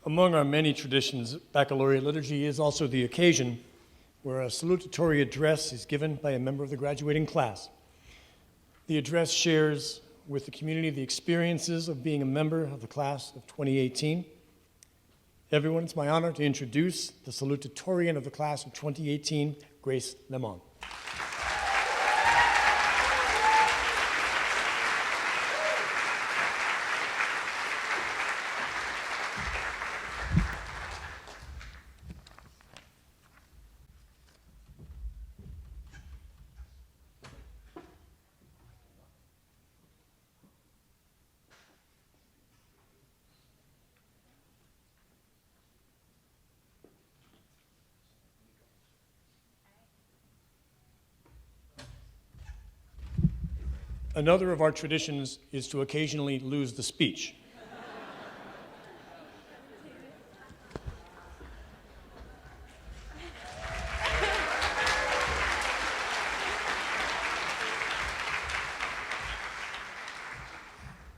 Among our many traditions, Baccalaureate Liturgy is also the occasion where a salutatory address is given by a member of the graduating class. The address shares with the community the experiences of being a member of the class of 2018. Everyone, it's my honor to introduce the Salutatorian of the class of 2018, Grace Lemon. Another of our traditions is to occasionally lose the speech.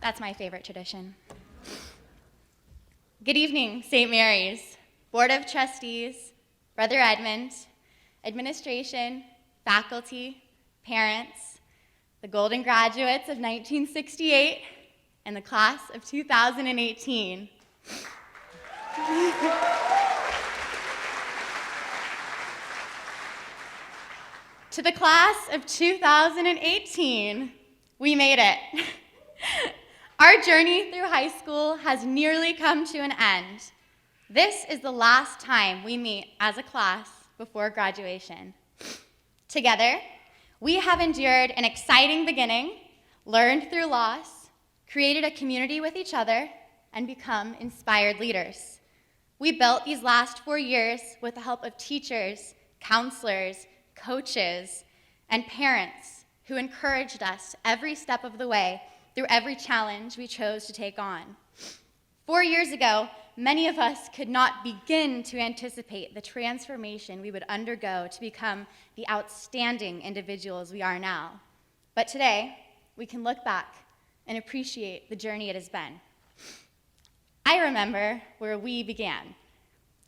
That's my favorite tradition. Good evening, St. Mary's, Board of Trustees, Brother Edmund, administration, faculty, parents, the golden graduates of 1968, and the class of 2018. To the class of 2018, we made it. Our journey through high school has nearly come to an end. This is the last time we meet as a class before graduation. Together, we have endured an exciting beginning, learned through loss, created a community with each other, and become inspired leaders. We built these last 4 years with the help of teachers, counselors, coaches, and parents who encouraged us every step of the way through every challenge we chose to take on. 4 years ago, many of us could not begin to anticipate the transformation we would undergo to become the outstanding individuals we are now. But today, we can look back and appreciate the journey it has been. I remember where we began.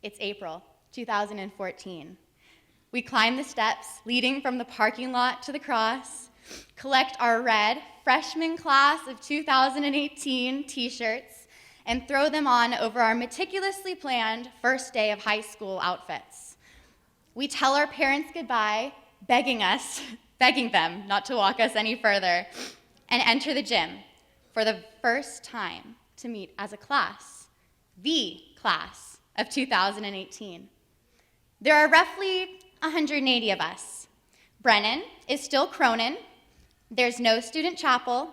It's April 2014. We climb the steps leading from the parking lot to the cross, collect our red freshman class of 2018 t-shirts, and throw them on over our meticulously planned first day of high school outfits. We tell our parents goodbye, begging them not to walk us any further, and enter the gym for the first time to meet as a class, the class of 2018. There are roughly 180 of us. Brennan is still Cronin. There's no student chapel.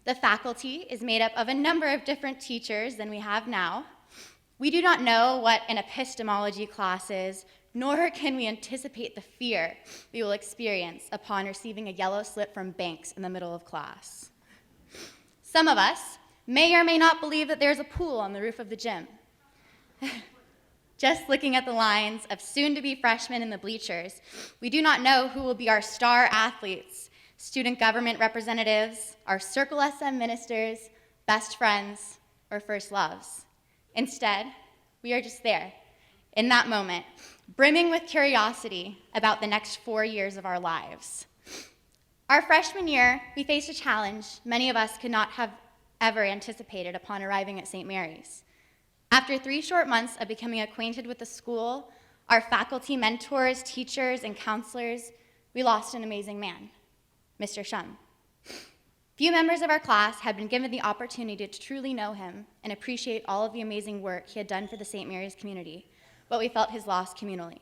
The faculty is made up of a number of different teachers than we have now. We do not know what an epistemology class is, nor can we anticipate the fear we will experience upon receiving a yellow slip from Banks in the middle of class. Some of us may or may not believe that there's a pool on the roof of the gym. Just looking at the lines of soon-to-be freshmen in the bleachers, we do not know who will be our star athletes, student government representatives, our Circle SM ministers, best friends, or first loves. Instead, we are just there, in that moment, brimming with curiosity about the next 4 years of our lives. Our freshman year, we faced a challenge many of us could not have ever anticipated upon arriving at St. Mary's. After 3 short months of becoming acquainted with the school, our faculty mentors, teachers, and counselors, we lost an amazing man, Mr. Shum. Few members of our class had been given the opportunity to truly know him and appreciate all of the amazing work he had done for the St. Mary's community, but we felt his loss communally.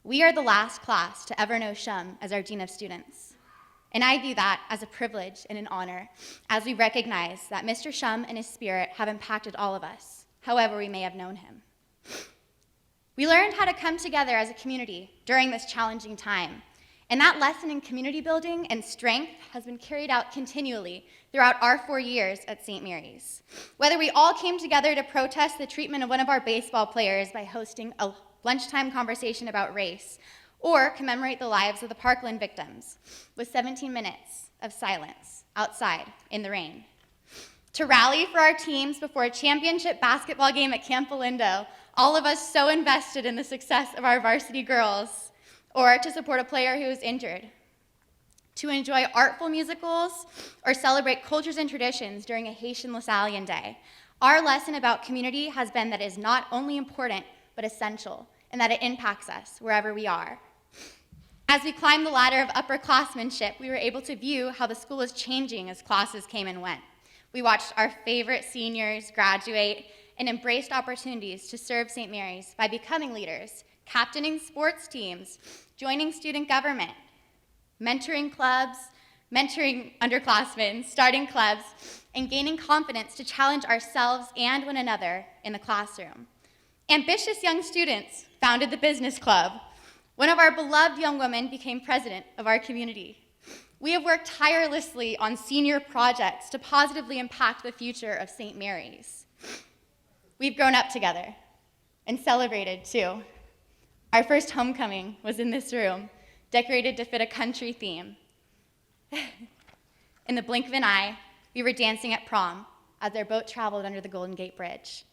We are the last class to ever know Shum as our Dean of Students, and I view that as a privilege and an honor, as we recognize that Mr. Shum and his spirit have impacted all of us, however we may have known him. We learned how to come together as a community during this challenging time, and that lesson in community building and strength has been carried out continually throughout our 4 years at St. Mary's. Whether we all came together to protest the treatment of one of our baseball players by hosting a lunchtime conversation about race, or commemorate the lives of the Parkland victims with 17 minutes of silence outside in the rain. To rally for our teams before a championship basketball game at Camp Lindo, all of us so invested in the success of our varsity girls, or to support a player who was injured. To enjoy artful musicals or celebrate cultures and traditions during a Haitian Lasallian Day. Our lesson about community has been that it is not only important, but essential, and that it impacts us wherever we are. As we climbed the ladder of upperclassmanship, we were able to view how the school was changing as classes came and went. We watched our favorite seniors graduate and embraced opportunities to serve St. Mary's by becoming leaders, captaining sports teams, joining student government, mentoring clubs, mentoring underclassmen, starting clubs, and gaining confidence to challenge ourselves and one another in the classroom. Ambitious young students founded the business club. One of our beloved young women became president of our community. We have worked tirelessly on senior projects to positively impact the future of St. Mary's. We've grown up together and celebrated too. Our first homecoming was in this room, decorated to fit a country theme. In the blink of an eye, we were dancing at prom as our boat traveled under the Golden Gate Bridge.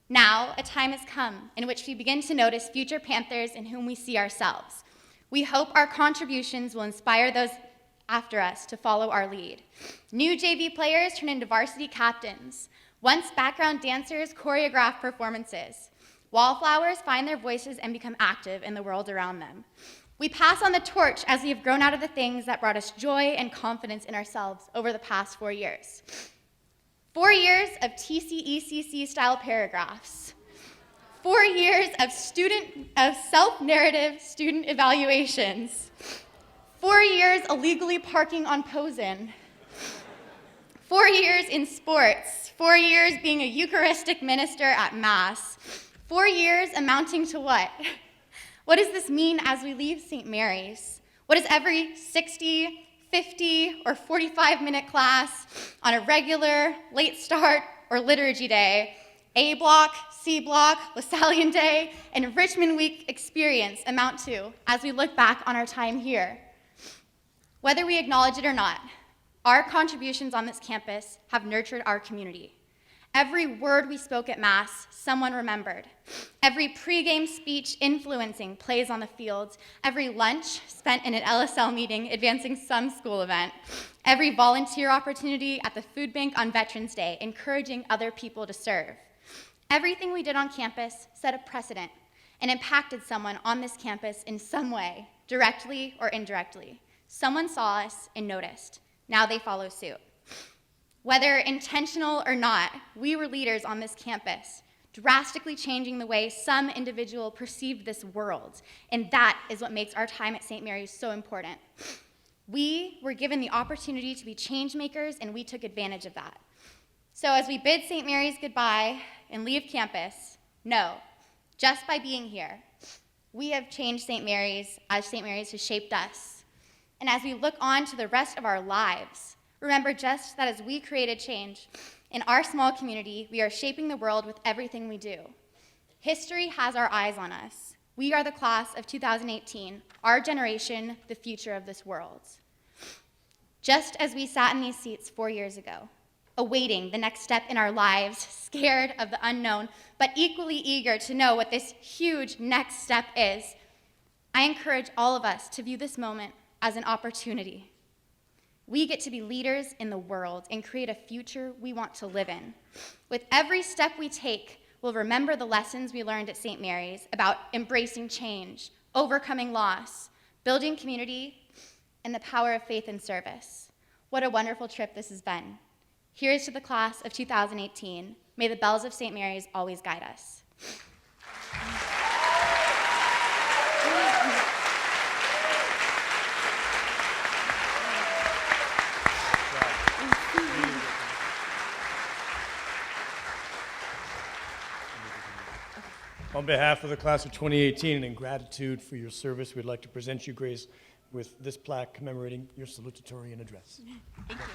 Now, a time has come in which we begin to notice future Panthers in whom we see ourselves. We hope our contributions will inspire those after us to follow our lead. New JV players turn into varsity captains. Once background dancers choreograph performances. Wallflowers find their voices and become active in the world around them. We pass on the torch as we have grown out of the things that brought us joy and confidence in ourselves over the past 4 years. 4 years of TCECC-style paragraphs. 4 years of self-narrative student evaluations. 4 years illegally parking on Posen. 4 years in sports. 4 years being a Eucharistic minister at Mass. 4 years amounting to what? What does this mean as we leave St. Mary's? What does every 60, 50, or 45-minute class on a regular, late start, or liturgy day, A block, C block, Lasallian Day, and Richmond Week experience amount to as we look back on our time here? Whether we acknowledge it or not, our contributions on this campus have nurtured our community. Every word we spoke at Mass, someone remembered. Every pregame speech influencing plays on the field. Every lunch spent in an LSL meeting advancing some school event. Every volunteer opportunity at the food bank on Veterans Day, encouraging other people to serve. Everything we did on campus set a precedent and impacted someone on this campus in some way, directly or indirectly. Someone saw us and noticed. Now they follow suit. Whether intentional or not, we were leaders on this campus, drastically changing the way some individual perceived this world, and that is what makes our time at St. Mary's so important. We were given the opportunity to be change makers, and we took advantage of that. So as we bid St. Mary's goodbye and leave campus, know, just by being here, we have changed St. Mary's as St. Mary's has shaped us. And as we look on to the rest of our lives, remember just that as we created change in our small community, we are shaping the world with everything we do. History has our eyes on us. We are the class of 2018, our generation, the future of this world. Just as we sat in these seats 4 years ago, awaiting the next step in our lives, scared of the unknown, but equally eager to know what this huge next step is, I encourage all of us to view this moment as an opportunity. We get to be leaders in the world and create a future we want to live in. With every step we take, we'll remember the lessons we learned at St. Mary's about embracing change, overcoming loss, building community, and the power of faith and service. What a wonderful trip this has been. Here's to the class of 2018. May the bells of St. Mary's always guide us. On behalf of the class of 2018 and in gratitude for your service, we'd like to present you, Grace, with this plaque commemorating your salutatorian address. Thank you.